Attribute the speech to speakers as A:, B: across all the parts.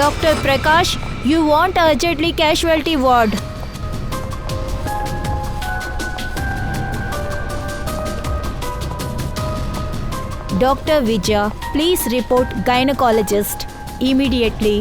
A: Dr. Prakash, you want urgently casualty ward. Dr. Vijay, please report gynecologist immediately.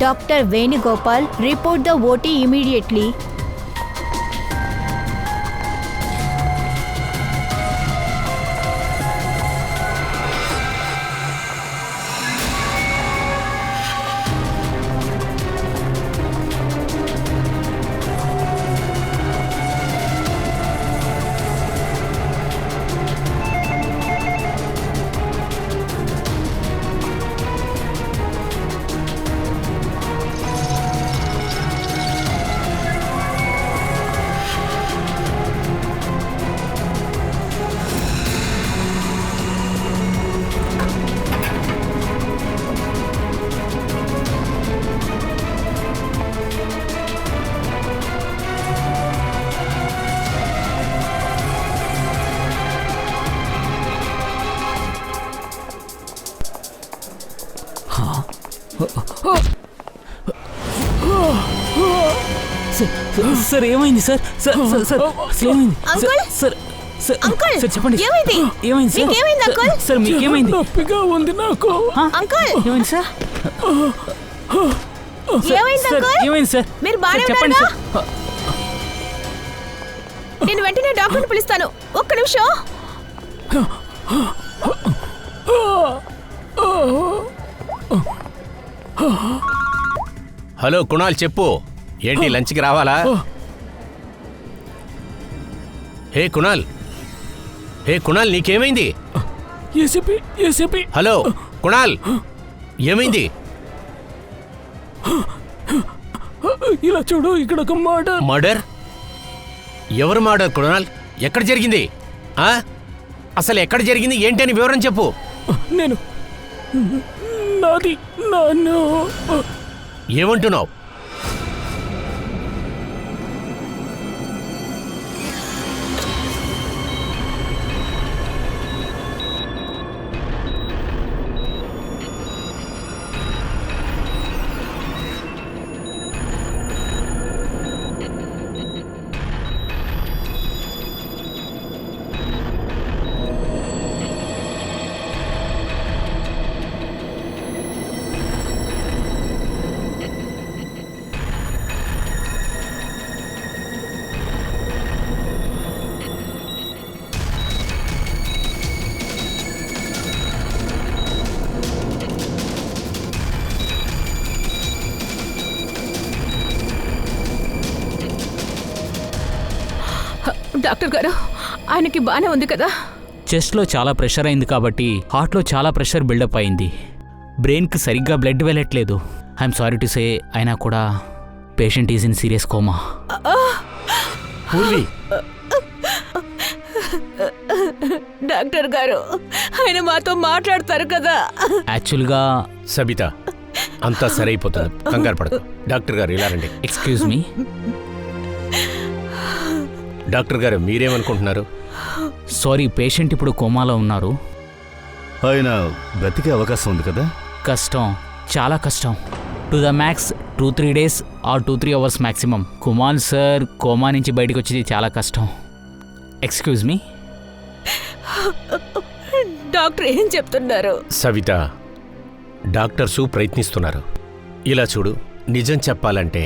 A: Dr. Venugopal, report the OT immediately.
B: Sir ఏమైంది sir? Sir sir sir ఏమైంది? Sir sir
A: uncle
B: sir చెప్పండి.
A: ఏమైంది?
B: ఏమైంది sir?
A: మీకేమైంది uncle?
B: Sir మీకేమైంది?
C: నొప్పిగా ఉంది నాకు.
A: Uncle
B: ఏమైంది sir?
A: ఏమైంది
B: సార్
A: అంకుల్?
B: ఏమైంది సార్?
A: మీరు బాగానే
B: చెప్పండి
A: ఉన్నారా?
B: సార్.
A: నేను వెంటనే డాక్టర్ని పిలుస్తాను. ఒక్క నిమిషం.
D: హలో కుణాల్, చెప్పు. ఏంటి లంచ్కి రావాలా? హే కుణాల్ నీకేమైంది?
C: ఏసీపీ
D: హలో కుణాల్, ఏమైంది?
C: ఇలా చూడు, ఇక్కడ ఒక
D: మర్డర్? ఎవరు మర్డర్ కుణాల్? ఎక్కడ జరిగింది? అసలు ఎక్కడ జరిగింది ఏంటని వివరం చెప్పు.
C: నేను నన్ను
D: ఏమంటున్నావు?
A: డాక్టర్ గారు, ఆయనకి బానే ఉంది కదా?
B: చెస్ట్లో చాలా ప్రెషర్ అయింది కాబట్టి హార్ట్లో చాలా ప్రెషర్ బిల్డప్ అయింది. బ్రెయిన్కి సరిగ్గా బ్లడ్ వెళ్ళట్లేదు. ఐఎమ్ సారీ టు సే, అయినా కూడా patient is in serious coma.
A: Doctor గారు, ఆయన మాతో మాట్లాడతారు కదా?
B: యాక్చువల్గా
D: సబిత, అంతా సరైపోతుంది, కంగారు పడకు. డాక్టర్ గారు ఇలా రండి.
B: Excuse me.
D: డాక్టర్ గారు మీరేమనుకుంటున్నారు?
B: సారీ, పేషెంట్ ఇప్పుడు కోమాలో ఉన్నారు.
E: ఆయన బ్రతికే అవకాశం ఉంది కదా?
B: కష్టం, చాలా కష్టం. To the max 2-3 days or 2-3 hours maximum. Kumar sir కోమా నుంచి బయటకు వచ్చేది చాలా కష్టం. Excuse me.
A: డాక్టర్ ఏం చెప్తున్నారు?
D: సవిత, డాక్టర్సు ప్రయత్నిస్తున్నారు. ఇలా చూడు, నిజం చెప్పాలంటే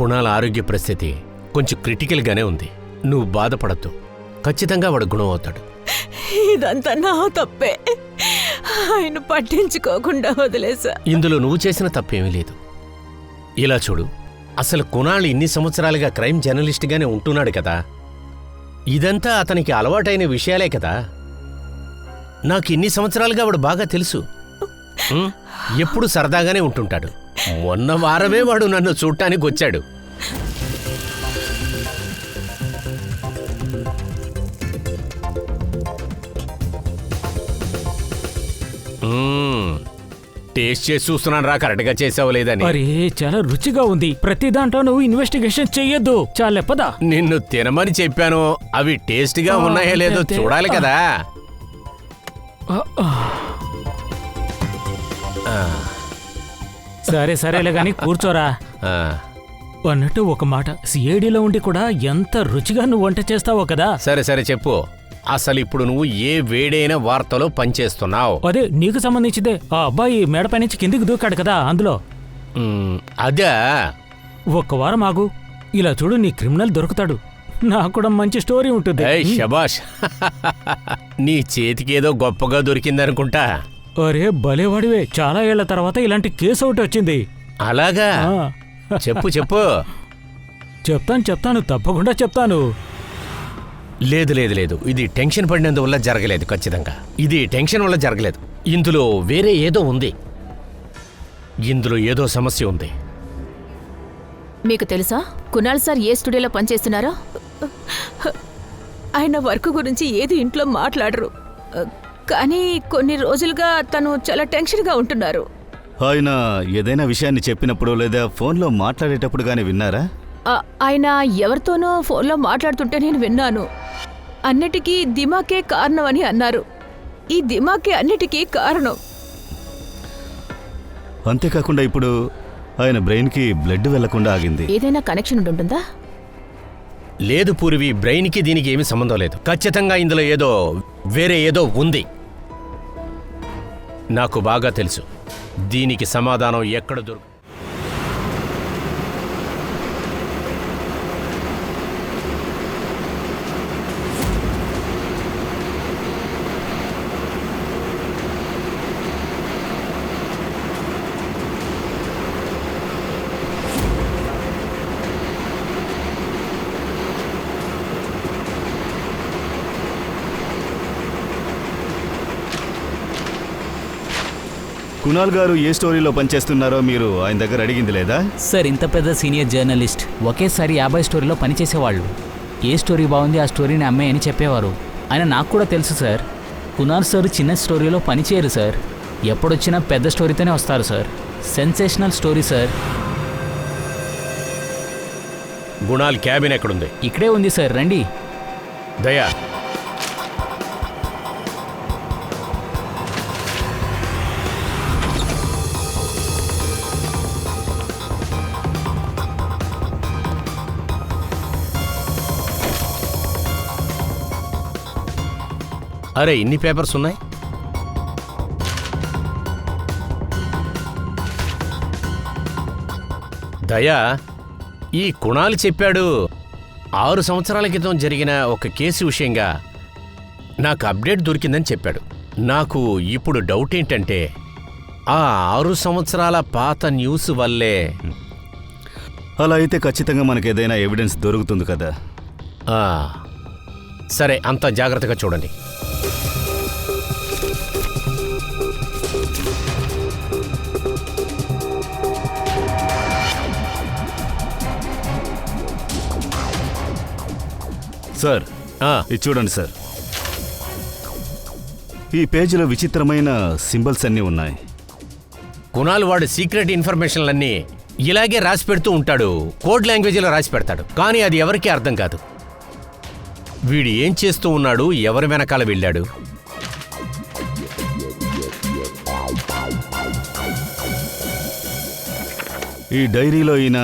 D: కుణాల ఆరోగ్య పరిస్థితి కొంచెం క్రిటికల్గానే ఉంది. నువ్వు బాధపడద్దు, ఖచ్చితంగా వాడు గుణం అవుతాడు.
A: ఇదంతా నా తప్పే, ఆయన పట్టించుకోకుండా వదిలేసా.
D: ఇందులో నువ్వు చేసిన తప్పేమీ లేదు. ఇలా చూడు, అసలు కుణాల్ ఇన్ని సంవత్సరాలుగా క్రైమ్ జర్నలిస్ట్గానే ఉంటున్నాడు కదా. ఇదంతా అతనికి అలవాటైన విషయాలే కదా. నాకు ఇన్ని సంవత్సరాలుగా వాడు బాగా తెలుసు. ఎప్పుడు సరదాగానే ఉంటుంటాడు. మొన్న వారమే వాడు నన్ను చూడటానికి వచ్చాడు. టేస్ట్ చేసి చూస్తున్నాను రా కరెక్ట్గా చేసావు లేదని.
C: అరే చాలా రుచిగా ఉంది. ప్రతి దాంట్లో నువ్వు ఇన్వెస్టిగేషన్ చెయ్యొద్దు. చాలే పద.
D: నిన్ను తినమని చెప్పాను. అవి టేస్ట్గా ఉన్నాయో లేదో
C: అంతే.
D: చూడాలి కదా.
C: సరే సరేలే గాని కూర్చోరా.
D: ఆ,
C: అన్నట్టు ఒక మాట, సిఐడిలో ఉండి కూడా ఎంత రుచిగా నువ్వు వంట చేస్తావో కదా.
D: సరే సరే చెప్పు. అసలు ఇప్పుడు నువ్వు ఏ వేడైన వార్తలో పనిచేస్తున్నావు?
C: అదే నీకు సంబంధించిందే. ఆ అబ్బాయి మేడపై నుంచి కిందికి దూకాడు కదా అందులో.
D: అదే.
C: ఒక్క వారం ఆగు. ఇలా చూడు, నీ క్రిమినల్ దొరుకుతాడు. నాకు కూడా మంచి స్టోరీ ఉంటుంది.
D: ఏయ్ శబాష్. నీ చేతికి ఏదో గొప్పగా దొరికిందనుకుంటా.
C: అరే భలేవాడివే. చాలా ఏళ్ల తర్వాత ఇలాంటి కేసు ఒకటి వచ్చింది.
D: అలాగా?
C: ఆ,
D: చెప్పు చెప్పు.
C: చెప్తాను తప్పకుండా చెప్తాను.
D: లేదు లేదు లేదు, ఇది టెన్షన్ పడినందువల్ల జరగలేదు. ఖచ్చితంగా ఇది టెన్షన్ వల్ల జరగలేదు. ఇందులో వేరే ఏదో ఉంది. ఇందులో ఏదో సమస్య ఉంది.
F: మీకు తెలుసా కునాల్ సార్ ఏ స్టూడియోలో పనిచేస్తున్నారో? ఆయన వర్క్ గురించి ఏది ఇంట్లో మాట్లాడరు. కానీ కొన్ని రోజులుగా తను చాలా టెన్షన్గా ఉంటున్నారు.
E: ఆయన ఏదైనా విషయాన్ని చెప్పినప్పుడు లేదా ఫోన్లో మాట్లాడేటప్పుడు కానీ విన్నారా?
F: ఆయన ఎవరితోనో ఫోన్లో మాట్లాడుతుంటే నేను విన్నాను. అన్నిటికీ దిమాకే కారణం అని అన్నారు. ఈ దిమాకే అన్నిటికీ కారణం.
E: అంతేకాకుండా ఇప్పుడు ఆయన బ్రెయిన్కి బ్లడ్ వెళ్లకుండా ఆగింది.
F: ఏదైనా కనెక్షన్ ఉంటుందా?
D: లేదు పూర్వి, బ్రెయిన్కి దీనికి ఏమీ సంబంధం లేదు. ఖచ్చితంగా ఇందులో ఏదో వేరే ఏదో ఉంది. నాకు బాగా తెలుసు. దీనికి సమాధానం ఎక్కడ దొరుకు.
E: కునాల్ గారు ఏ స్టోరీలో పనిచేస్తున్నారో మీరు ఆయన దగ్గర అడిగింది లేదా?
B: సార్, ఇంత పెద్ద సీనియర్ జర్నలిస్ట్ ఒకేసారి 50 స్టోరీలో పనిచేసేవాళ్ళు. ఏ స్టోరీ బాగుంది ఆ స్టోరీని అమ్మాయని చెప్పేవారు. ఆయన నాకు కూడా తెలుసు సార్. కునాల్ సార్ చిన్న స్టోరీలో పనిచేయరు సార్. ఎప్పుడొచ్చినా పెద్ద స్టోరీతోనే వస్తారు sir. Sensational story sir.
D: Kunal cabin ఎక్కడుంది?
B: ఇక్కడే ఉంది సార్, రండి.
D: దయా, అరే ఇన్ని పేపర్స్ ఉన్నాయి. దయా, ఈ కుణాల్ చెప్పాడు 6 సంవత్సరాల క్రితం జరిగిన ఒక కేసు విషయంగా నాకు అప్డేట్ దొరికిందని చెప్పాడు. నాకు ఇప్పుడు డౌట్ ఏంటంటే ఆ 6 సంవత్సరాల పాత న్యూస్ వల్లే.
E: అలా అయితే ఖచ్చితంగా మనకు ఏదైనా ఎవిడెన్స్ దొరుకుతుంది కదా.
D: సరే, అంత జాగ్రత్తగా చూడండి.
E: సార్, ఇది చూడండి సార్. ఈ పేజీలో విచిత్రమైన సింబల్స్ అన్నీ ఉన్నాయి.
D: కుణాల్ వాడు సీక్రెట్ ఇన్ఫర్మేషన్లన్నీ ఇలాగే రాసి పెడుతూ ఉంటాడు. కోడ్ లాంగ్వేజ్లో రాసి పెడతాడు, కానీ అది ఎవరికీ అర్థం కాదు. వీడు ఏం చేస్తూ ఉన్నాడు, ఎవరి వెనకాల వెళ్ళాడు?
E: ఈ డైరీలో ఈయన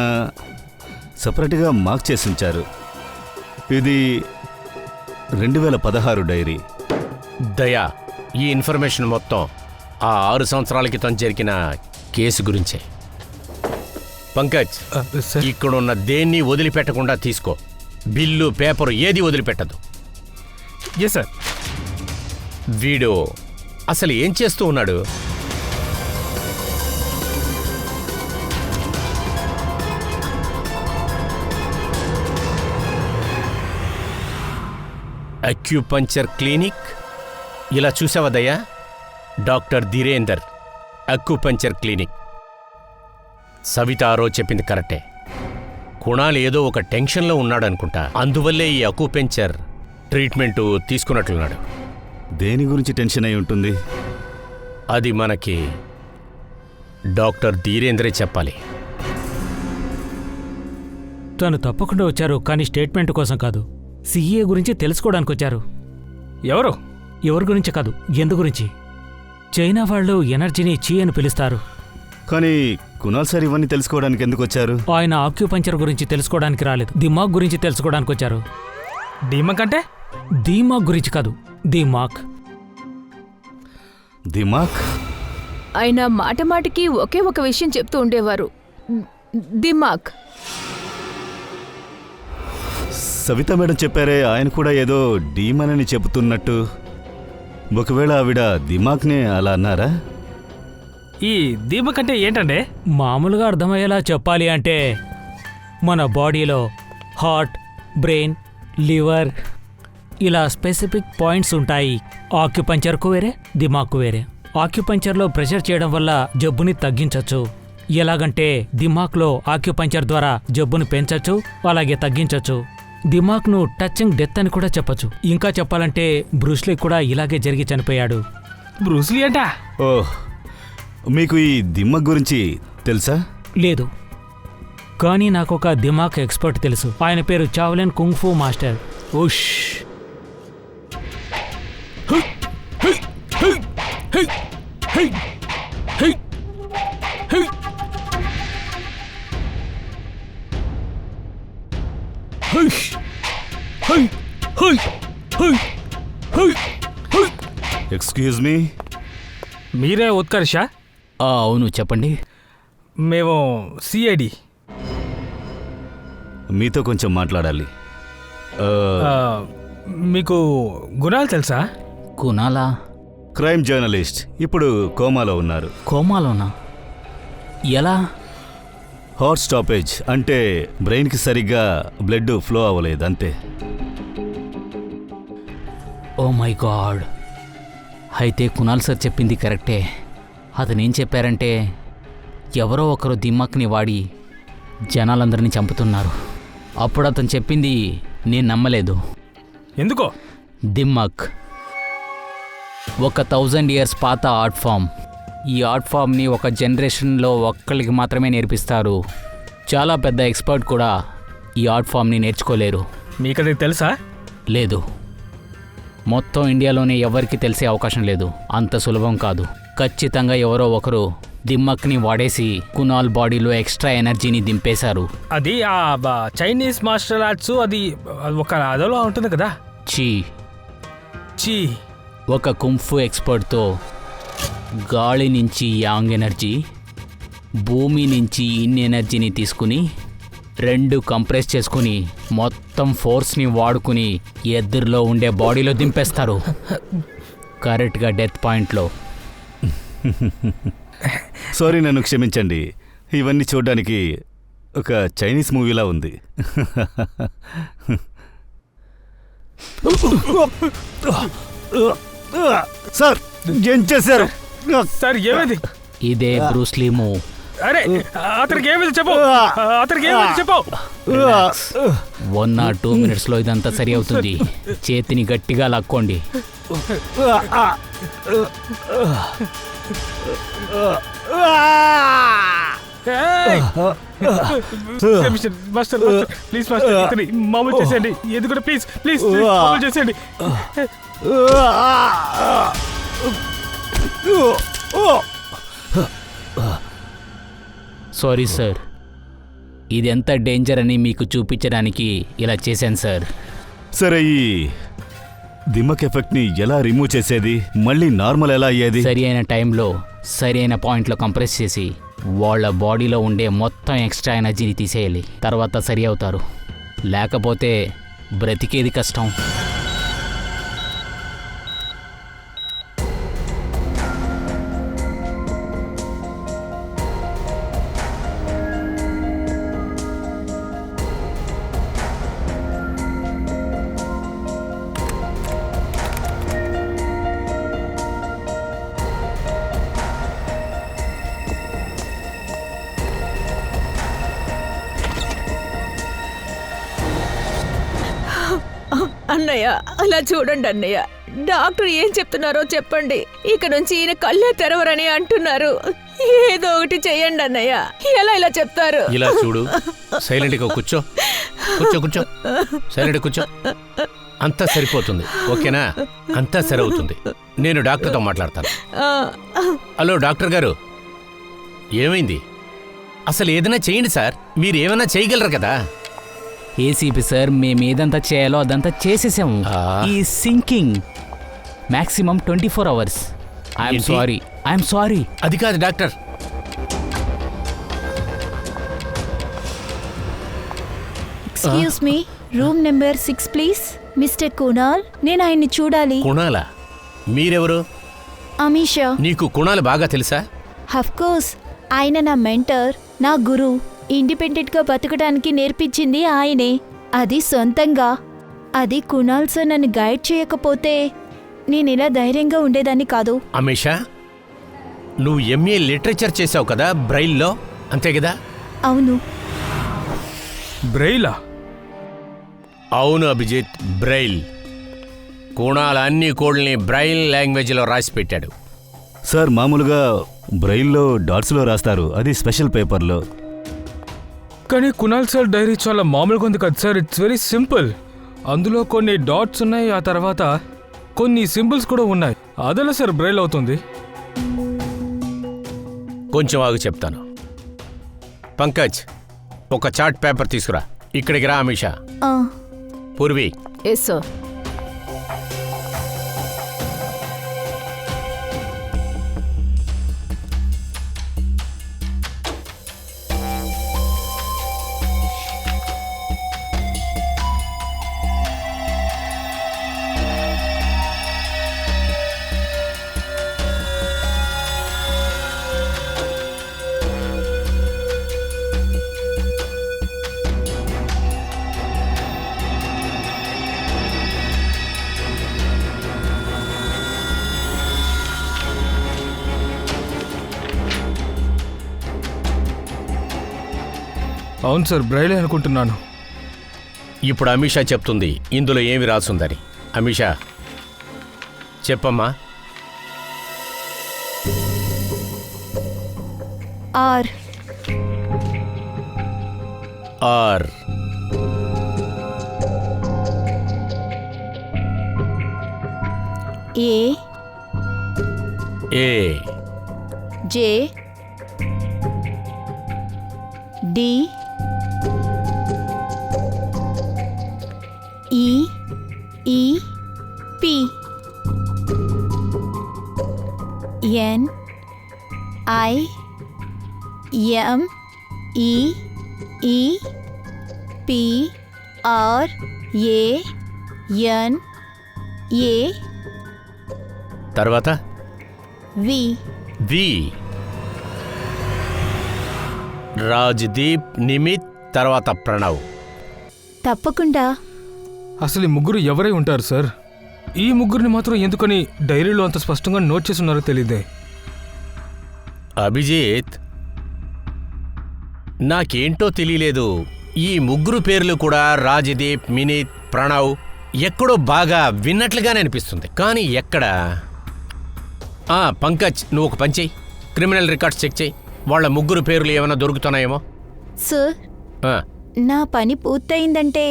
E: సపరేట్గా మార్క్ చేసి ఉంచారు. ఇది 2016 డైరీ.
D: దయా, ఈ ఇన్ఫర్మేషన్ మొత్తం ఆ 6 సంవత్సరాల క్రితం జరిగిన కేసు గురించే. పంకజ్, ఇక్కడున్న దేన్ని వదిలిపెట్టకుండా తీసుకో. బిల్లు, పేపరు ఏది వదిలిపెట్టదు.
C: సార్.
D: వీడు అసలు ఏం చేస్తూ ఉన్నాడు? Acupuncture clinic. ఇలా చూసావదయ్యా, డాక్టర్ ధీరేందర్ అక్యుపంక్చర్ క్లినిక్. సవిత ఆరో చెప్పింది కరెక్టే. కుణాల్ ఏదో ఒక టెన్షన్లో ఉన్నాడనుకుంటా. అందువల్లే ఈ అక్యుపంక్చర్ ట్రీట్మెంటు తీసుకున్నట్లున్నాడు.
E: దేని గురించి టెన్షన్ అయి ఉంటుంది?
D: అది మనకి డాక్టర్ ధీరేంద్రే చెప్పాలి.
C: తను తప్పకుండా వచ్చారు, కానీ స్టేట్మెంట్ కోసం కాదు. సిఏ గురించి తెలుసుకోవడానికి వచ్చారు. ఎవరి గురించి కాదు, ఎందు గురించి. చైనా వాళ్ళు ఎనర్జీని చీ అని పిలుస్తారు.
E: కానీ కునాల్ సార్ ఇవన్నీ తెలుసుకోవడానికి ఎందుకు వచ్చారు?
C: ఆయన ఆక్యుపంచర్ గురించి తెలుసుకోవడానికి రాలేదు, దిమాగ్ గురించి తెలుసుకోవడానికి వచ్చారు.
G: డీమక్ అంటే?
C: దిమాగ్ గురించి కాదు, దిమాగ్.
E: దిమాక్?
F: ఆయన మాటమాటికి ఒకే ఒక విషయం చెప్తూ ఉండేవారు, దిమాక్.
E: సవిత మేడం చెప్పారే, ఆయన కూడా ఏదో డీమన్ అని చెబుతున్నట్టు. ఒకవేళ ఆవిడ దిమాక్నే అలా అన్నారా?
G: ఈ డీమక్ అంటే ఏంటంటే?
C: మామూలుగా అర్థమయ్యేలా చెప్పాలి అంటే మన బాడీలో హార్ట్, బ్రెయిన్, లివర్ ఇలా స్పెసిఫిక్ పాయింట్స్ ఉంటాయి. ఆక్యుపంచర్కు వేరే, దిమాగ్కు వేరే. ఆక్యుపంచర్లో ప్రెషర్ చేయడం వల్ల జబ్బుని తగ్గించవచ్చు. ఎలాగంటే దిమాగ్లో ఆక్యుపంచర్ ద్వారా జబ్బుని పెంచచ్చు, అలాగే తగ్గించచ్చు. దిమాగ్ను టచింగ్ డెత్ అని కూడా చెప్పచ్చు. ఇంకా చెప్పాలంటే బ్రూస్లీ కూడా ఇలాగే జరిగి చనిపోయాడు.
G: బ్రూస్లీ అంట?
E: ఓహ్, మీకు ఈ దిమాక్ గురించి తెలుసా?
C: లేదు, కానీ నాకొక దిమాగ్ ఎక్స్పర్ట్ తెలుసు. ఆయన పేరు చావ్లెన్ కుంగ్ఫూ మాస్టర్. ఉష్.
E: Excuse me.
G: మీరే ఉత్కర్ష?
B: అవును, చెప్పండి.
G: మేము సిఐడి.
E: మీతో కొంచెం మాట్లాడాలి.
G: మీకు గుణాలు తెలుసా?
B: కునాలా?
E: క్రైమ్ జర్నలిస్ట్, ఇప్పుడు కోమాలో ఉన్నారు.
B: కోమాలోనా? ఎలా?
E: హార్ట్ స్టాపేజ్, అంటే బ్రెయిన్కి సరిగ్గా బ్లడ్ ఫ్లో అవ్వలేదు అంతే.
B: Oh my God. అయితే కునాల్ సార్ చెప్పింది కరెక్టే. అతనేం చెప్పారంటే ఎవరో ఒకరు దిమాక్ని వాడి జనాలందరినీ చంపుతున్నారు. అప్పుడు అతను చెప్పింది నేను నమ్మలేదు.
G: ఎందుకో?
B: దిమాక్ ఒక 1000 years పాత ఆర్ట్ ఫామ్. ఈ ఆర్ట్ ఫామ్ని ఒక జనరేషన్లో ఒక్కళ్ళకి మాత్రమే నేర్పిస్తారు. చాలా పెద్ద ఎక్స్పర్ట్ కూడా ఈ ఆర్ట్ ఫామ్ని నేర్చుకోలేరు.
G: మీకు అది తెలుసా?
B: లేదు, మొత్తం ఇండియాలోనే ఎవరికి తెలిసే అవకాశం లేదు. అంత సులభం కాదు. ఖచ్చితంగా ఎవరో ఒకరు దిమ్మక్ని వాడేసి కునాల్ బాడీలో ఎక్స్ట్రా ఎనర్జీని దింపేశారు.
G: అది ఆ చైనీస్ మార్షల్ ఆర్ట్స్, అది ఒక అదలో ఉంటుంది కదా. చీ.
B: ఒక కుంఫు ఎక్స్పర్ట్తో గాలి నుంచి యాంగ్ ఎనర్జీ, భూమి నుంచి ఇన్ ఎనర్జీని తీసుకుని 2 కంప్రెస్ చేసుకుని మొత్తం ఫోర్స్ని వాడుకుని ఎదురులో ఉండే బాడీలో దింపేస్తారు. కరెక్ట్గా డెత్ పాయింట్లో.
E: సారీ, నన్ను క్షమించండి. ఇవన్నీ చూడడానికి ఒక చైనీస్ మూవీలా ఉంది. సార్, ఏం చేశారు?
G: సార్ ఏమైంది?
B: ఇదే బ్రూస్లీ మూవ్.
G: అరే అతనికి ఏమైంది చెప్పు.
B: 1 or 2 minutesలో ఇదంతా సరి అవుతుంది. చేతిని గట్టిగా లాక్కోండి.
G: మాస్టర్ ప్లీజ్ మాస్టర్, మామూలు చేసేయండి. ఎందుకంటే ప్లీజ్ ప్లీజ్ మామూలు చేసేయండి.
B: సారీ సార్, ఇది ఎంత డేంజర్ అని మీకు చూపించడానికి ఇలా చేశాను సార్.
E: సరే, ఈ దిమ్మక్ ఎఫెక్ట్ని ఎలా రిమూవ్ చేసేది? మళ్ళీ నార్మల్ ఎలా అయ్యేది?
B: సరి అయిన టైంలో సరి అయిన పాయింట్లో కంప్రెస్ చేసి వాళ్ళ బాడీలో ఉండే మొత్తం ఎక్స్ట్రా ఎనర్జీని తీసేయాలి. తర్వాత సరి అవుతారు. లేకపోతే బ్రతికేది కష్టం.
F: అన్నయ్య, అలా చూడండి అన్నయ్య, డాక్టర్ ఏం చెప్తున్నారో చెప్పండి. ఇక నుంచి ఈయన కళ్ళే తెరవరని అంటున్నారు. ఏదో ఒకటి చెయ్యండి అన్నయ్య. ఎలా ఇలా చెప్తారు?
D: ఇలా చూడు, సైలెంట్గా కూర్చో. కూర్చో కూర్చో, సైలెంట్గా కూర్చో. అంతా సరిపోతుంది, ఓకేనా? అంతా సరవుతుంది. నేను డాక్టర్తో మాట్లాడతాను. హలో డాక్టర్ గారు, ఏమైంది? అసలు ఏదైనా చేయండి సార్, మీరు ఏమైనా చేయగలరు కదా.
B: ఏసీపీ సార్, మేము ఏదంతా చేయాలో అదంతా చేసేసాము. ఈ sinking maximum 24 hours. I'm sorry.
D: అది కాదు doctor.
A: Excuse me, room number 6 please. Mister Kunal, నేను ఆయన్ని చూడాలి.
D: కుణాల? మీరెవరు?
A: అమీషా.
D: నీకు కుణాలు బాగా తెలుసా?
A: కోర్స్, ఆయన నా మెంటర్, నా గురు. ఇండిపెండెంట్గా బతకడానికి నేర్పించింది ఆయనే, అది సొంతంగా. అది కునాల్ సార్ నన్ను గైడ్ చేయకపోతే నేను ఇలా ధైర్యంగా ఉండేదాన్ని కాదు.
D: అమీషా, నువ్వు ఎంఏ లిటరేచర్ చేసావు కదా బ్రైల్లో, అంతే కదా?
A: అవును.
G: బ్రెయిలా?
D: అవును అభిజిత్, బ్రైల్. కుణాల్ అన్ని కోడ్ల్ని బ్రైల్ లాంగ్వేజ్లో రాసి పెట్టాడు.
E: సార్, మామూలుగా బ్రెయిల్లో డాట్స్లో రాస్తారు, అది స్పెషల్ పేపర్లో.
G: కానీ కునాల్ సార్ డైరీ చాలా మామూలుగా ఉంది కదా సార్. It's very simple. అందులో కొన్ని డాట్స్ ఉన్నాయి, ఆ తర్వాత కొన్ని సింబల్స్ కూడా ఉన్నాయి. అదెలా సార్ బ్రెయిల్ అవుతుంది?
D: కొంచెం ఆగు చెప్తాను. పంకజ్, ఒక చార్ట్ పేపర్ తీసుకురా. ఇక్కడికి రా అమీషా. పూర్వి.
F: Yes sir.
G: అవును సార్, బ్రెయిలే అనుకుంటున్నాను.
D: ఇప్పుడు అమీషా చెప్తుంది ఇందులో ఏమి రాసుందని. అమీషా, చెప్పమ్మా.
A: R.
D: R.
A: A.
D: A.
A: J. D. E. E. P. N. I. M. E. E. P. R. A. N. A.
D: తర్వాత
A: వి.
D: వి. రాజ్దీప్, నిమిత్, తర్వాత ప్రణవ్.
A: తప్పకుండా.
G: అసలు ఈ ముగ్గురు ఎవరై ఉంటారు సార్? ఈ ముగ్గురిని మాత్రం ఎందుకని డైరీలో అంత స్పష్టంగా నోట్ చేసి ఉన్నారో తెలియదే.
D: అభిజిత్, నాకేంటో తెలియలేదు, ఈ ముగ్గురు పేర్లు కూడా రాజ్దీప్, మినిత్, ప్రణవ్ ఎక్కడో బాగా విన్నట్లుగానే అనిపిస్తుంది. కానీ ఎక్కడ? పంకజ్, నువ్వు ఒక పని చెయ్యి, క్రిమినల్ రికార్డ్స్ చెక్ చెయ్యి. వాళ్ళ ముగ్గురు పేర్లు ఏమైనా దొరుకుతున్నాయేమో.
A: సార్, నా పని పూర్తయిందంటే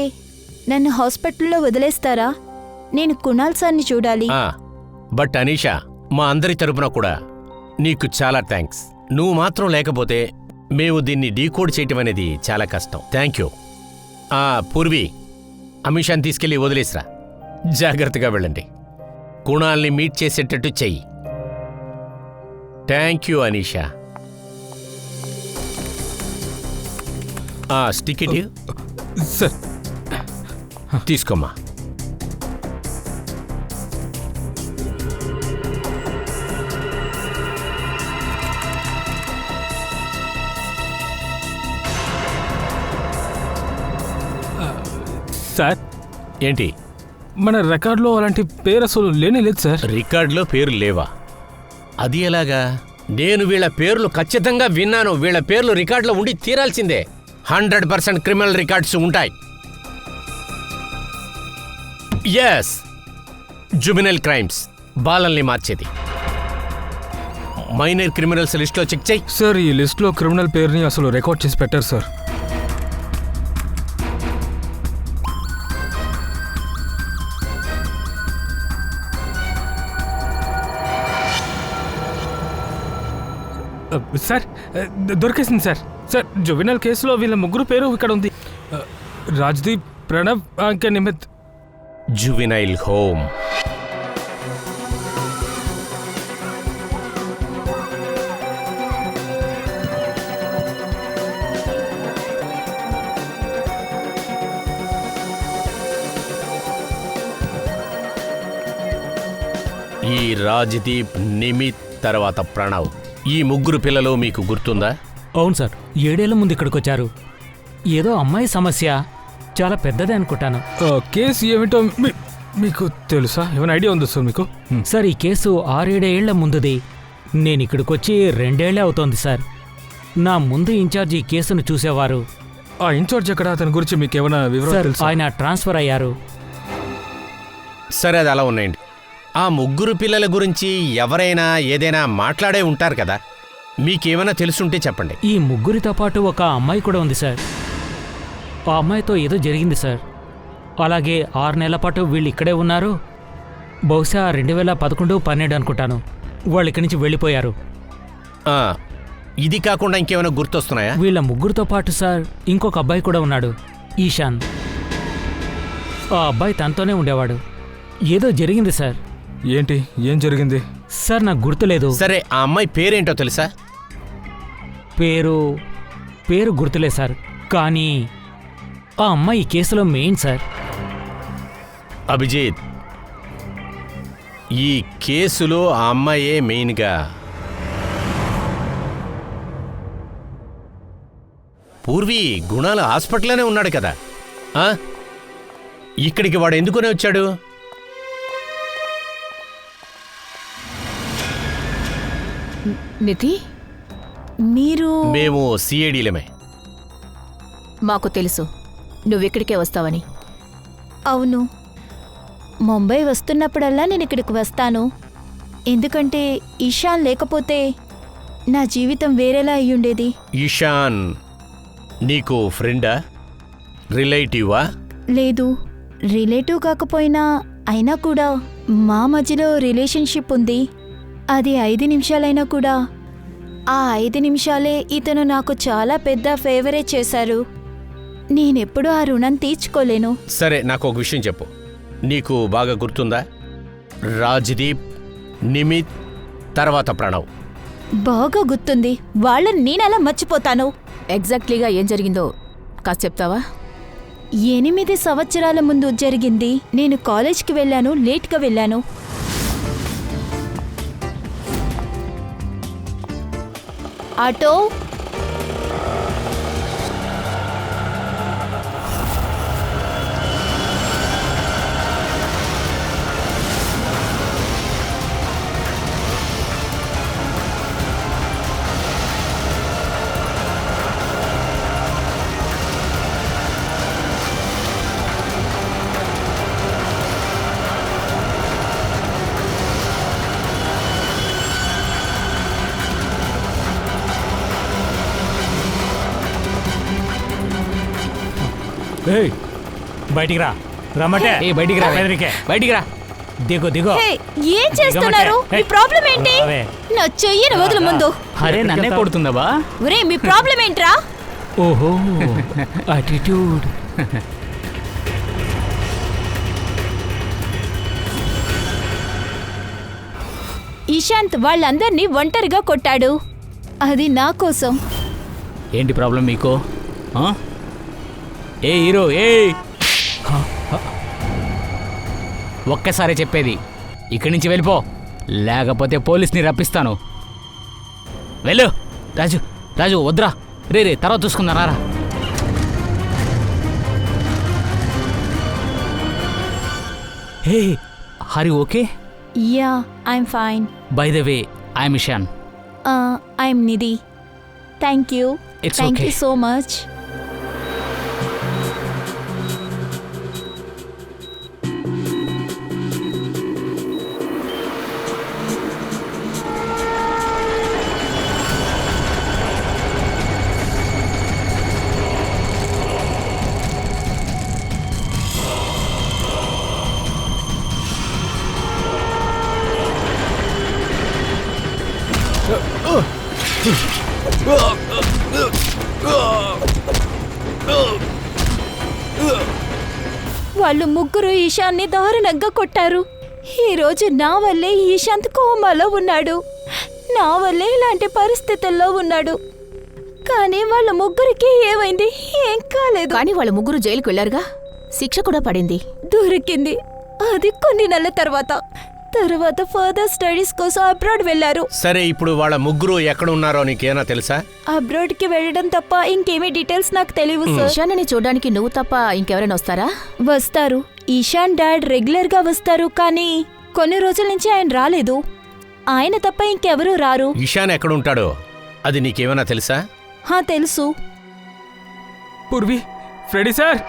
A: నన్ను హాస్పిటల్లో వదిలేస్తారా? నేను కునాల్ సార్ని చూడాలి.
D: బట్ అనీషా, మా అందరి తరపున కూడా నీకు చాలా థ్యాంక్స్. నువ్వు మాత్రం లేకపోతే మేము దీన్ని డీకోడ్ చేయటం అనేది చాలా కష్టం. Thank you. పూర్వి, అమీషాని తీసుకెళ్ళి వదిలేసిరా. జాగ్రత్తగా వెళ్ళండి. కుణాల్ని మీట్ చేసేటట్టు చెయ్యి. Thank you Anisha. Stick it
G: sir.
D: తీసుకోమ్మా.
G: సార్,
D: ఏంటి?
G: మన రికార్డులో అలాంటి పేరు అసలు లేనే లేదు సార్.
D: రికార్డులో పేరు లేవా? అది ఎలాగా? నేను వీళ్ళ పేర్లు ఖచ్చితంగా విన్నాను. వీళ్ళ పేర్లు రికార్డులో ఉండి తీరాల్సిందే. 100% క్రిమినల్ రికార్డ్స్ ఉంటాయి. ఎస్, జుబినల్ క్రైమ్స్, బాలల్ని మార్చేది. మైనర్ క్రిమినల్స్ లిస్ట్లో చెక్ చేయి.
G: సార్ ఈ లిస్ట్లో క్రిమినల్ పేరుని అసలు రికార్డ్ చేసి పెట్టారు సార్. సార్ దొరికేసింది సార్. సార్ జువెనల్ కేసులో వీళ్ళ ముగ్గురు పేరు ఇక్కడ ఉంది. రాజ్దీప్, ప్రణవ్, ఇంకా నిమిత్.
D: Juvenile home. ఈ రాజ్దీప్, నిమిత్, తర్వాత ప్రణవ్, ఈ ముగ్గురు పిల్లలు మీకు గుర్తుందా?
C: అవును సార్, 7 ఏళ్ల ముందు ఇక్కడికి వచ్చారు. ఏదో అమ్మాయి సమస్య, చాలా పెద్దదే అనుకుంటాను.
G: కేసు ఏమిటో మీకు తెలుసా? ఏమైనా ఐడియా ఉందా సార్ మీకు?
C: సార్ ఈ కేసు 6-7 ఏళ్ల ముందుది. నేను ఇక్కడికి వచ్చి 2 ఏళ్లే అవుతోంది సార్. నా ముందు ఇన్ఛార్జ్ ఈ కేసును చూసేవారు.
G: ఆ ఇన్ఛార్జ్ ఎక్కడ? అతని గురించి మీకు ఏమైనా వివరాలు
C: సార్
G: తెలుసా?
C: ఆయన ట్రాన్స్ఫర్ అయ్యారు.
D: సరే, అది అలా ఉన్నాయండి. ఆ ముగ్గురు పిల్లల గురించి ఎవరైనా ఏదైనా మాట్లాడే ఉంటారు కదా, మీకేమైనా తెలుసుంటే చెప్పండి.
C: ఈ ముగ్గురితో పాటు ఒక అమ్మాయి కూడా ఉంది సార్. ఆ అమ్మాయితో ఏదో జరిగింది సార్. అలాగే 6 నెలల పాటు వీళ్ళు ఇక్కడే ఉన్నారు. బహుశా 2011-12 అనుకుంటాను వాళ్ళు ఇక్కడి నుంచి వెళ్ళిపోయారు.
D: ఇది కాకుండా ఇంకేమైనా గుర్తొస్తున్నాయా?
C: వీళ్ళ ముగ్గురితో పాటు సార్ ఇంకొక అబ్బాయి కూడా ఉన్నాడు, ఈశాన్. ఆ అబ్బాయి తనతోనే ఉండేవాడు. ఏదో జరిగింది సార్.
G: ఏంటి? ఏం జరిగింది
C: సార్? నాకు గుర్తులేదు.
D: సరే, ఆ అమ్మాయి పేరేంటో తెలుసా?
C: పేరు గుర్తులేదు సార్, కానీ ఆ అమ్మాయి ఈ కేసులో మెయిన్ సార్.
D: అభిజిత్, ఈ కేసులో ఆ అమ్మాయే మెయిన్గా. పూర్వీ గుణాల హాస్పిటల్లోనే ఉన్నాడు కదా, ఇక్కడికి వాడు ఎందుకునే వచ్చాడు?
F: నిధి,
A: మీరు?
D: మేము సిఐడీలమే.
F: మాకు తెలుసు నువ్వెక్కడికే వస్తావని.
A: అవును, ముంబై వస్తున్నప్పుడల్లా నేను ఇక్కడికి వస్తాను. ఎందుకంటే ఈశాన్ లేకపోతే నా జీవితం వేరేలా అయ్యుండేది.
D: ఈశాన్ నీకు ఫ్రెండా, రిలేటివా?
A: లేదు, రిలేటివ్ కాకపోయినా అయినా కూడా మా మధ్యలో రిలేషన్షిప్ ఉంది. అది 5 నిమిషాలైనా కూడా ఆ 5 నిమిషాలే ఇతను నాకు చాలా పెద్ద ఫేవరే చేశారు. నేనెప్పుడూ ఆ రుణం తీర్చుకోలేను.
D: సరే, నాకు ఒక విషయం చెప్పు. నీకు బాగా గుర్తుందా? రాజ్దీప్, నిమిత్, తర్వాత ప్రణవ్.
A: బాగా గుర్తుంది. వాళ్ళని నేనెలా మర్చిపోతాను?
F: ఎగ్జాక్ట్లీగా ఏం జరిగిందో కాస్త చెప్తావా?
A: 8 సంవత్సరాల ముందు జరిగింది. నేను కాలేజ్కి వెళ్ళాను, లేట్గా వెళ్ళాను. ఆటో,
C: బయటికి రా, రమ్మటే.
B: బయటికి రా, బయటికి రా.
C: దిగో.
A: హే, ఏం చేస్తున్నారు? మీ ప్రాబ్లం ఏంటి? నా చెయ్యిని వదులు ముందు.
B: అరే, నన్నే కొడుతుందా?
A: ఒరే, మీ ప్రాబ్లం ఏంట్రా?
C: ఓహో, అటిట్యూడ్.
A: ఈశాంత్ వాళ్ళందర్నీ ఒంటరిగా కొట్టాడు. అది నా కోసం.
B: ఏంటి ప్రాబ్లం మీకు? ఏ హీరో, ఒక్కసారి చెప్పేది, ఇక్కడి నుంచి వెళ్ళిపో, లేకపోతే పోలీస్ని రప్పిస్తాను. వెళ్ళు. రాజు వద్దురా. రే తర్వాత చూసుకుందా, రారా. Hey, Hari okay?
A: Yeah, I'm fine.
B: By the way, I'm Ishaan.
A: I'm Nidhi. Thank you.
B: It's
A: thank
B: okay.
A: You so much. వాళ్ళు ముగ్గురు ఈశాన్ని దారుణంగా కొట్టారు. ఈరోజు నా వల్లే ఈశాంత్ కోమాలో ఉన్నాడు. నా వల్లే ఇలాంటి పరిస్థితుల్లో ఉన్నాడు. కానీ వాళ్ళ ముగ్గురికి ఏమైంది? ఏం కాలేదు.
F: కానీ వాళ్ళ ముగ్గురు జైలుకు వెళ్లారుగా, శిక్ష కూడా పడింది.
A: దొరికింది. అది కొన్ని నెలల తర్వాత ఫర్దర్ స్టడీస్ కోసం అబ్రాడ్ వెళ్లారు.
D: సరే, ఇప్పుడు వాళ్ళ ముగ్గురు ఎక్కడ ఉన్నారో నీకేనా తెలుసా?
A: అబ్రాడ్ కి వెళ్ళడం తప్ప ఇంకేమీ డీటెయిల్స్ నాకు తెలియవు సార్.
F: ఈశాన్ని చూడడానికి నువ్వు తప్ప ఇంకెవరైనా వస్తారా?
A: వస్తారు. ఈశాన్ డాడ్ రెగ్యులర్ గా వస్తారు, కానీ కొన్ని రోజుల నుంచి ఆయన రాలేదు. ఆయన తప్ప ఇంకెవరూ రారు.
D: ఇషాన్ ఎక్కడ ఉంటాడో అది నీకేమైనా తెలుసా?
A: తెలుసు.
G: Purvi, Freddie sir.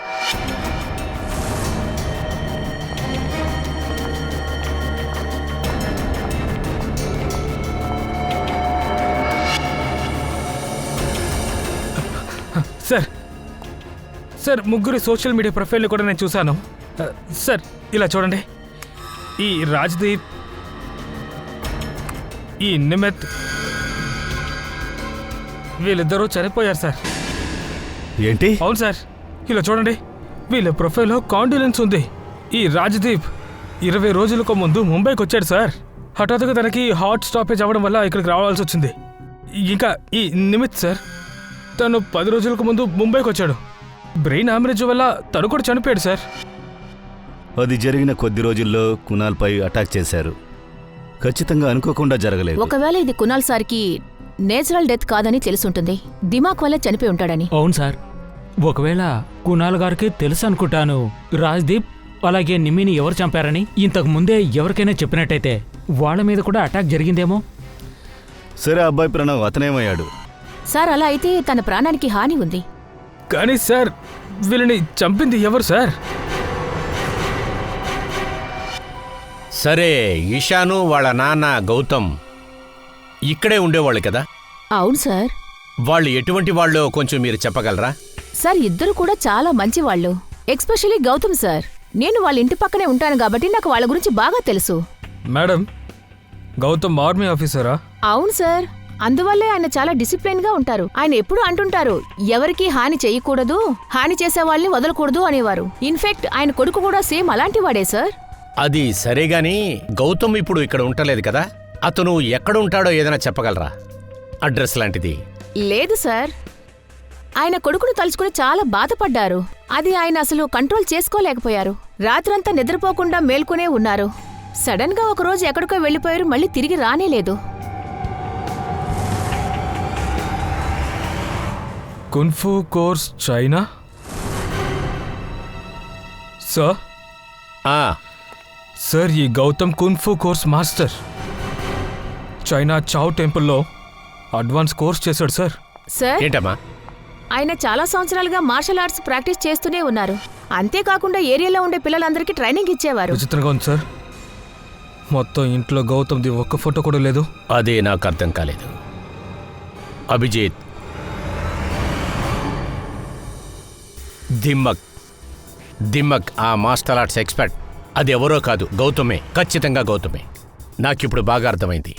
G: Sir sir, ముగ్గురు సోషల్ మీడియా ప్రొఫైల్ని కూడా నేను చూశాను. సార్, ఇలా చూడండి. ఈ రాజ్దీప్, ఈ నిమిత్, వీళ్ళిద్దరూ చనిపోయారు సార్.
E: ఏంటి?
G: అవును సార్, ఇలా చూడండి. వీళ్ళ ప్రొఫైల్లో కాండిలెన్స్ ఉంది. ఈ రాజ్దీప్ 20 రోజులకు ముందు ముంబైకి వచ్చాడు సార్. హఠాత్తుగా తనకి హార్ట్ స్టాపేజ్ అవ్వడం వల్ల ఇక్కడికి రావాల్సి వచ్చింది. ఇంకా ఈ నిమిత్ సార్, తను 10 రోజులకు ముందు ముంబైకి వచ్చాడు. బ్రెయిన్ హ్యామరేజ్ వల్ల తను కూడా చనిపోయాడు సార్.
E: అది జరిగిన కొద్ది రోజుల్లో కునాల్పై అటాక్ చేశారు. ఖచ్చితంగా అనుకోకుండా జరగలేదు.
F: ఒకవేళ ఇది కునాల్ సార్కి నేచురల్ డెత్ కాదని తెలుసుంటుంది. దిమాక్ వల్ల చనిపోయి ఉంటాడని.
C: అవును సార్, ఒకవేళ కునాల్ గారికి తెలుసు అనుకుంటాను రాజ్దీప్ అలాగే నిమ్మిని ఎవరు చంపారని. ఇంతకు ముందే ఎవరికైనా చెప్పినట్టయితే వాళ్ళ మీద కూడా అటాక్ జరిగిందేమో.
E: సరే, అబ్బాయి ప్రణవ్ అతనేమయ్యాడు?
F: సార్, అలా అయితే తన ప్రాణానికి హాని ఉంది.
G: కానీ సార్, వీళ్ళని చంపింది ఎవరు సార్?
D: సరే, ఇషాను వాళ్ళ నాన్న గౌతమ్ ఇక్కడే ఉండేవాళ్ళు కదా?
F: అవును సార్.
D: వాళ్ళు ఎటువంటి వాళ్ళో కొంచెం మీరు చెప్పగలరా?
F: సార్, ఇద్దరు కూడా చాలా మంచి వాళ్ళు. Especially Gautam sir. నేను వాళ్ళ ఇంటి పక్కనే ఉంటాను కాబట్టి నాకు వాళ్ళ గురించి బాగా తెలుసు.
G: మేడం, గౌతమ్ ఆర్మీ ఆఫీసరా?
F: అవును సార్. అందువల్లే ఆయన చాలా డిసిప్లిన్ గా ఉంటారు. ఆయన ఎప్పుడూ అంటుంటారు, ఎవరికీ హాని చేయకూడదు, హాని చేసే వాళ్ళని వదలకూడదు అనేవారు. ఇన్ఫాక్ట్ ఆయన కొడుకు కూడా సేమ్ అలాంటి వాడే సార్.
D: అది సరేగాని గౌతమ్ ఇప్పుడు ఇక్కడ ఉండలేదు కదా? అతను ఎక్కడ ఉంటాడో ఏదైనా చెప్పగలరా? అడ్రస్ లాంటిది.
F: లేదు సార్. ఆయన కొడుకును తలుచుకుని చాలా బాధపడ్డారు. అది ఆయన అసలు కంట్రోల్ చేసుకోలేకపోయారు. రాత్రంతా నిద్రపోకుండా మేల్కొనే ఉన్నారు. సడన్ గా ఒకరోజు ఎక్కడికో వెళ్లిపోయారు. మళ్ళీ తిరిగి రానేలేదు.
G: Kung fu course China sir? Sir, ఈ Gautam kung fu course master. China చావ్ టెంపుల్లో అడ్వాన్స్ కోర్స్ చేశాడు సార్.
F: సార్,
D: ఏంటమ్మా?
F: ఆయన చాలా సంవత్సరాలుగా మార్షల్ ఆర్ట్స్ ప్రాక్టీస్ చేస్తూనే ఉన్నారు. అంతేకాకుండా ఏరియాలో ఉండే పిల్లలందరికీ ట్రైనింగ్ ఇచ్చేవారు.
G: విచిత్రంగా ఉంది సార్. మొత్తం ఇంట్లో గౌతమ్ది ఒక్క ఫోటో కూడా లేదు.
D: అదే నాకు అర్థం కాలేదు. అభిజిత్, దిమ్మక్ ఆ మార్షల్ ఆర్ట్స్ ఎక్స్పర్ట్ అది ఎవరో కాదు, గౌతమే. ఖచ్చితంగా గౌతమే. నాకిప్పుడు బాగా అర్థమైంది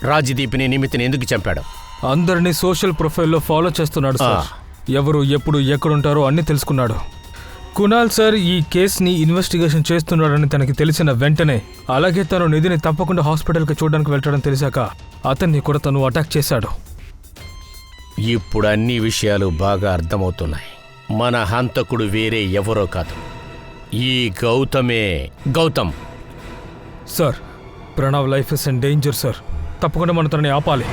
D: రాజ్దీప్ని నిమిత్ని ఎందుకు చంపాడు.
G: అందరినీ సోషల్ ప్రొఫైల్లో ఫాలో చేస్తున్నాడు సార్. ఎవరు ఎప్పుడు ఎక్కడుంటారో అన్నీ తెలుసుకున్నాడు. కునాల్ సార్ ఈ కేసుని ఇన్వెస్టిగేషన్ చేస్తున్నాడని తనకి తెలిసిన వెంటనే, అలాగే తను నిధిని తప్పకుండా హాస్పిటల్కి చూడడానికి వెళ్తాడని తెలిసాక అతన్ని కూడా తను అటాక్ చేశాడు.
D: ఇప్పుడు అన్ని విషయాలు బాగా అర్థమవుతున్నాయి. మన హంతకుడు వేరే ఎవరో కాదు, ఈ గౌతమే. Gautam
G: sir, Pranav life is in danger sir. తప్పకుండా మనం తనని ఆపాలి.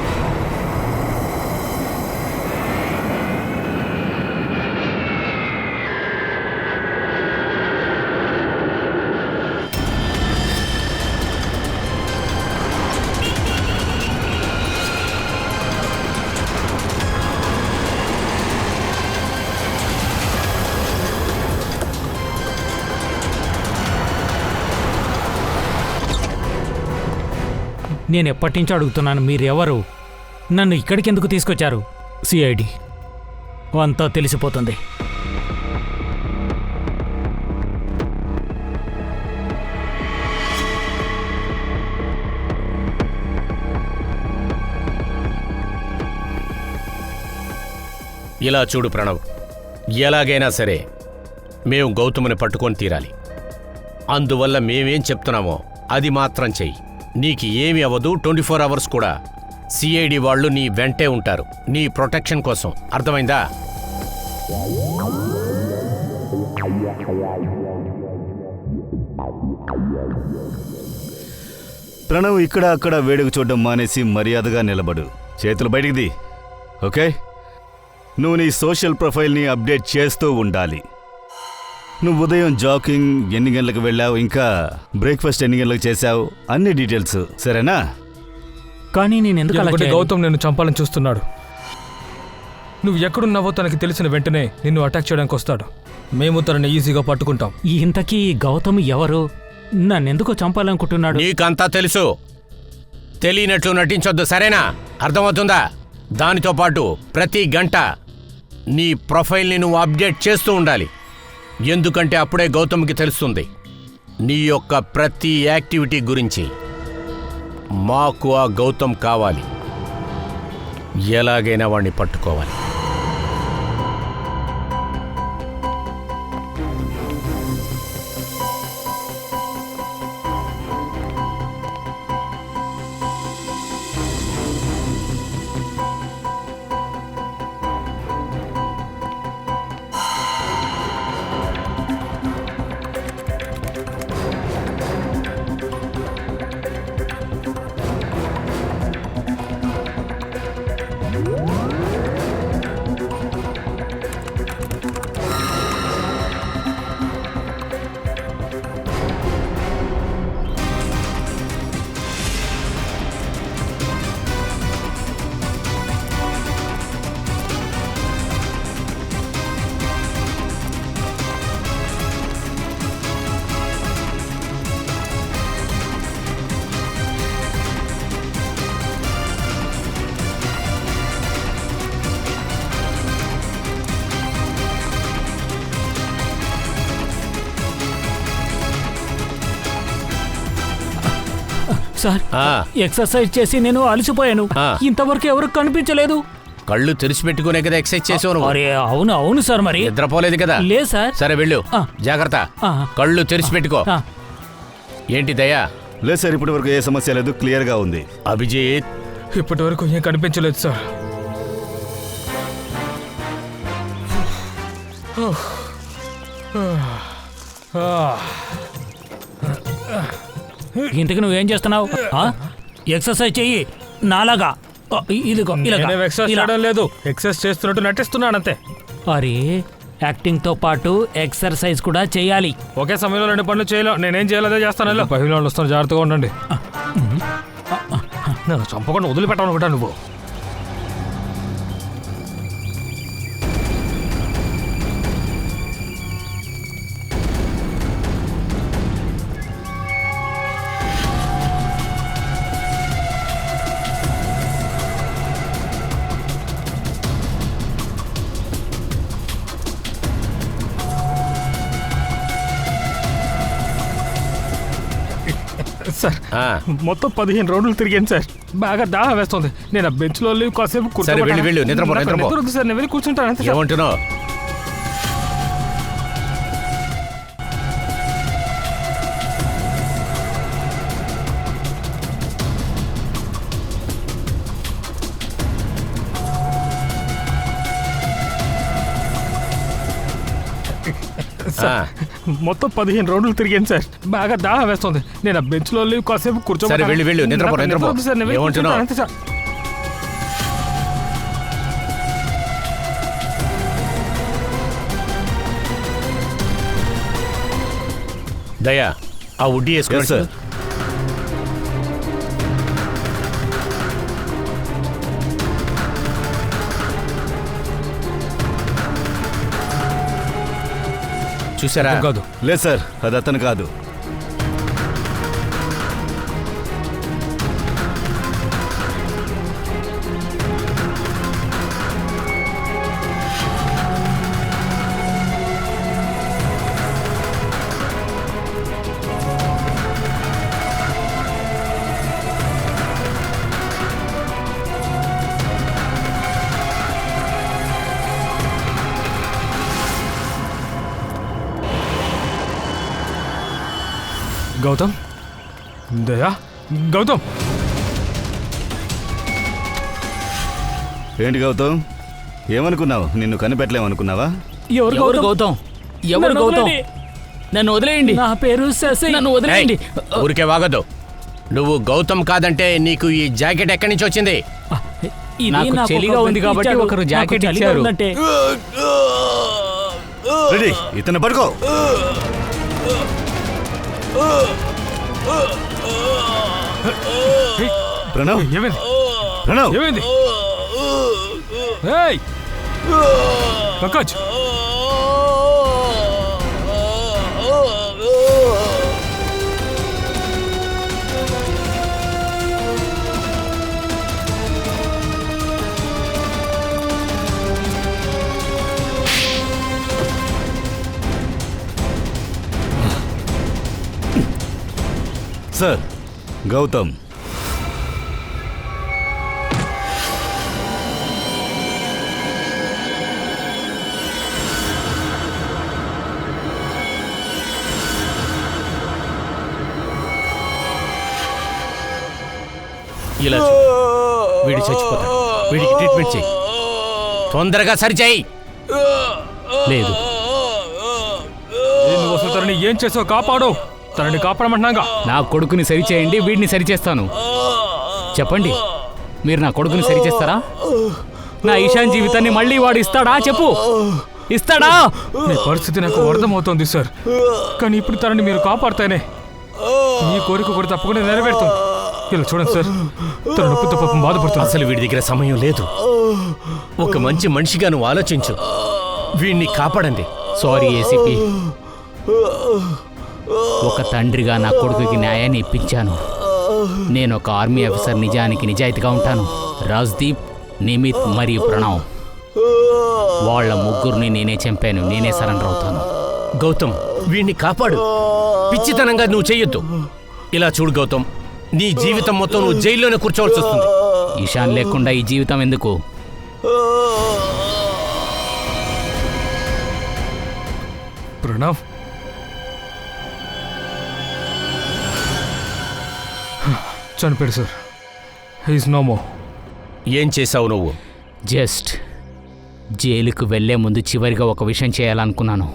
C: నేను ఎప్పటి నుంచో అడుగుతున్నాను, మీరెవరు? నన్ను ఇక్కడికి ఎందుకు తీసుకొచ్చారు? సిఐడి అంతా తెలిసిపోతుంది.
D: ఇలా చూడు ప్రణవ్, ఎలాగైనా సరే మేము గౌతమ్ని పట్టుకొని తీరాలి. అందువల్ల మేమేం చెప్తున్నామో అది మాత్రం చెయ్యి. నీకు ఏమి అవ్వదు. 24 అవర్స్ కూడా సిఐడి వాళ్ళు నీ వెంటే ఉంటారు, నీ ప్రొటెక్షన్ కోసం. అర్థమైందా?
E: ప్రణవ్ ఇక్కడ అక్కడ వేడుక చూడడం మానేసి మర్యాదగా నిలబడు. చేతులు బయటికి ది. ఓకే? నువ్వు నీ సోషల్ ప్రొఫైల్ని అప్డేట్ చేస్తూ ఉండాలి. నువ్వు ఉదయం జాకింగ్ ఎన్ని గంటలకు వెళ్ళావు, ఇంకా బ్రేక్ఫాస్ట్ ఎన్ని గంటలకు చేశావు, అన్ని డీటెయిల్స్. సరేనా?
C: కానీ నేను ఎందుకు అలా
G: ఎందుకంటే
C: చేయాలి?
G: గౌతమ్ నిన్ను చంపాలని చూస్తున్నాడు. నువ్వు ఎక్కడున్నావో తనకి తెలిసిన వెంటనే నిన్ను అటాక్ చేయడానికి వస్తాడు. మేము తనని ఈజీగా పట్టుకుంటాం.
C: ఇంతకీ గౌతమ్ ఎవరు? నన్నెందుకు చంపాలనుకుంటున్నాడు?
D: నీకంతా తెలుసు. తెలియనట్లు నటించొద్దు, సరేనా? అర్థమవుతుందా? దానితో పాటు ప్రతి గంట నీ ప్రొఫైల్ని నువ్వు అప్డేట్ చేస్తూ ఉండాలి. ఎందుకంటే అప్పుడే గౌతమ్కి తెలుస్తుంది నీ యొక్క ప్రతి యాక్టివిటీ గురించి. మాకు ఆ గౌతమ్ కావాలి. ఎలాగైనా వాడిని పట్టుకోవాలి.
C: సార్, ఎక్సర్సైజ్ చేసి నేను అలసిపోయాను. ఇంతవరకు ఎవరు కనిపించలేదు.
D: కళ్ళు తెరిచిపెట్టుకునే కదా ఎక్సర్సైజ్ చేసావు.
C: అరే అవును అవును సార్. మరి
D: నిద్రపోలేదు కదా?
C: లేదు సార్.
D: సరే వెళ్ళు, జాగ్రత్త. కళ్ళు తెరిచిపెట్టుకో. ఏంటి దయా?
E: లేదు సార్, ఇప్పటి వరకు ఏ సమస్య లేదు, క్లియర్గా ఉంది.
D: అభిజిత్,
G: ఇప్పటి వరకు ఏం కనిపించలేదు సార్.
C: ఇంతకు నువ్వేం చేస్తున్నావు? ఎక్సర్సైజ్ చెయ్యి నాలాగా. ఇదిగో
G: నేనేం ఎక్సర్సైజ్ చేయడం లేదు, ఎక్సర్సైజ్ చేస్తున్నట్టు నటిస్తున్నానంతే.
C: అరే, యాక్టింగ్ తో పాటు ఎక్సర్సైజ్ కూడా చేయాలి.
G: ఒకే సమయంలో 2 పనులు చేయలేం. నేనేం చేయాలదే చేస్తాను. పహిలో వస్తాను, జాగ్రత్తగా ఉండండి. నన్ను చంపకుండా వదిలిపెట్టాలనుకుంటా నువ్వు. సార్, మొత్తం 15 రౌండ్లు తిరిగాను సార్. బాగా దాహం వేస్తుంది. నేను ఆ బెంచ్ లో కాసేపు కూర్చోబెట్టాను సార్. నేను వెళ్ళి కూర్చుంటాను అంతే.
D: ఏమంటున్నావు?
G: మొత్తం 15 రౌండ్లు తిరిగాను సార్. బాగా దాహం వేస్తుంది. నేను ఆ బెంచ్ లో కాసేపు కూర్చోబెట్టాను సార్. నేను వెళ్ళి కూర్చుంటాను అంతే సార్.
D: దయా, ఆ ఉడ్డీ వేసుకోండి సార్. చూసారా?
G: కాదు.
E: లేదు సార్, అది అతను కాదు.
G: గౌతమ్, దయా, గౌతమ్.
E: ఏంటి గౌతమ్, ఏమనుకున్నావు? నిన్ను కనిపెట్టలేమనుకున్నావా?
B: ఎవరు గౌతమ్? ఎవరు
C: నన్ను
B: గౌతమ్?
C: వదిలేయండి.
B: నన్ను వదిలేయండి.
C: నా పేరు శశి.
B: నన్ను వదిలేయండి.
D: ఊరికే వాగద్దు. నువ్వు గౌతమ్ కాదంటే నీకు ఈ జాకెట్ ఎక్కడి నుంచి వచ్చింది?
C: ఇది
B: నాకు
C: నాకు
B: చలిగా
C: ఒక
B: ఉంది
C: వ్యక్తి
B: కాబట్టి
C: ఇచ్చాడు.
B: ఒకరు
C: నాకు
B: జాకెట్
C: చలిగా
B: ఇచ్చారు.
C: ఉందంటే
E: రెడీ, ఇతను పడుకో. ప్రణవ్,
G: ఏమైంది?
E: ప్రణవ్,
G: ఏమైంది? ఏయ్! పంకజ్!
E: సార్, గౌతమ్.
D: ఇలా వీడి చచ్చిపోతాడు. వీడికి ట్రీట్మెంట్ చేయి, తొందరగా సరిచేయి.
B: లేదు,
G: నువ్వు అసలు తనని ఏం చేసావు? కాపాడు, తనని కాపాడమంటున్నాగా.
B: నా కొడుకుని సరిచేయండి, వీడిని సరిచేస్తాను. చెప్పండి, మీరు నా కొడుకుని సరిచేస్తారా? నా ఈశాన్ జీవితాన్ని మళ్ళీ వాడు ఇస్తాడా? చెప్పు, ఇస్తాడా?
G: మీ పరిస్థితి నాకు అర్థమవుతోంది సార్, కానీ ఇప్పుడు తనని మీరు కాపాడుతానే మీ కోరిక కూడా తప్పకుండా నెరవేరుతుంది. ఇలా చూడండి సార్, తన నొప్పితో పాపం బాధపడుతుంది.
D: అసలు వీడి దగ్గర సమయం లేదు. ఒక మంచి మనిషిగా నువ్వు ఆలోచించు. వీడిని కాపాడండి.
B: సారీ ఏసీపీ, ఒక తండ్రిగా నా కొడుకుకి న్యాయాన్ని ఇప్పించాను. నేను ఒక ఆర్మీ ఆఫీసర్, నిజానికి నిజాయితీగా ఉంటాను. రాజ్దీప్, నిమిత్ మరియు ప్రణవ్, వాళ్ళ ముగ్గురిని నేనే చంపాను. నేనే సరెండర్ అవుతాను.
D: గౌతమ్, వీడిని కాపాడు. పిచ్చితనంగా నువ్వు చెయ్యొద్దు. ఇలా చూడు గౌతమ్, నీ జీవితం మొత్తం నువ్వు జైల్లోనే కూర్చోవలసి వస్తుంది.
B: ఈశాన్ లేకుండా ఈ జీవితం ఎందుకు?
G: ప్రణవ్, చనిపోయాడు సార్. He's no more.
D: ఏం చేశావు నువ్వు?
B: జస్ట్ జైలుకు వెళ్లే ముందు చివరిగా ఒక విషయం చేయాలనుకున్నాను.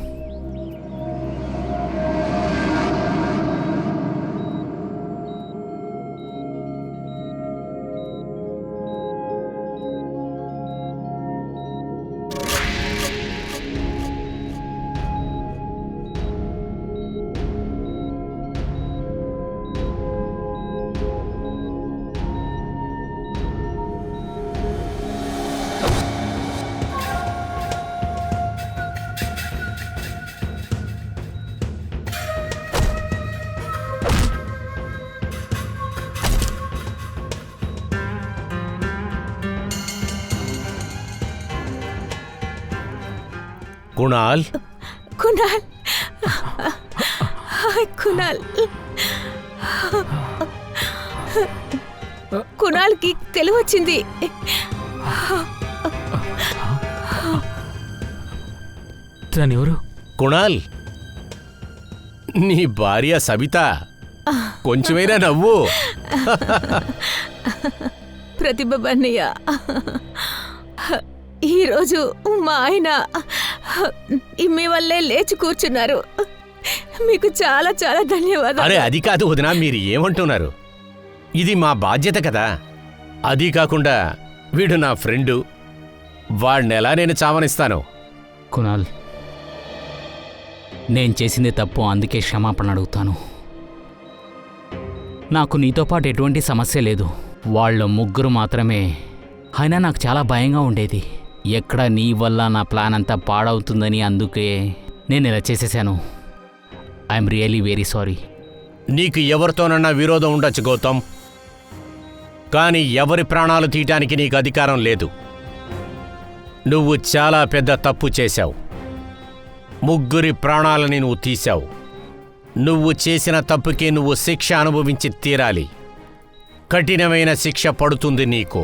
D: కుణాల్,
F: కునాల్, కునాల్, కునాల్కి తెలివచ్చింది.
C: తనెవరు?
D: కుణాల్, నీ భార్య సబిత. కొంచెమైనా నవ్వు.
F: ప్రతిభ బన్నయ్య, ఈరోజు మా ఆయన మీ వల్లే లేచి కూర్చున్నారు. మీకు చాలా చాలా ధన్యవాదాలు.
D: అరే అది కాదు వదినా, మీరు ఏమంటున్నారు? ఇది మా బాధ్యత కదా. అది కాకుండా వీడు నా ఫ్రెండు, వాడినెలా నేను చావనిస్తాను?
B: కునాల్, నేను చేసింది తప్పు, అందుకే క్షమాపణ అడుగుతాను. నాకు నీతో పాటు ఎటువంటి సమస్య లేదు. వాళ్ళ ముగ్గురు మాత్రమే. అయినా నాకు చాలా భయంగా ఉండేది. ఎక్కడ నీ వల్ల నా ప్లాన్ అంతా పాడవుతుందని, అందుకే నేను ఇలా చేసేసాను. I'm really very sorry.
D: నీకు ఎవరితోనన్నా విరోధం ఉండొచ్చు గౌతమ్, కానీ ఎవరి ప్రాణాలు తీయటానికి నీకు అధికారం లేదు. నువ్వు చాలా పెద్ద తప్పు చేశావు. ముగ్గురి ప్రాణాలని నువ్వు తీశావు. నువ్వు చేసిన తప్పుకి నువ్వు శిక్ష అనుభవించి తీరాలి. కఠినమైన శిక్ష పడుతుంది నీకు.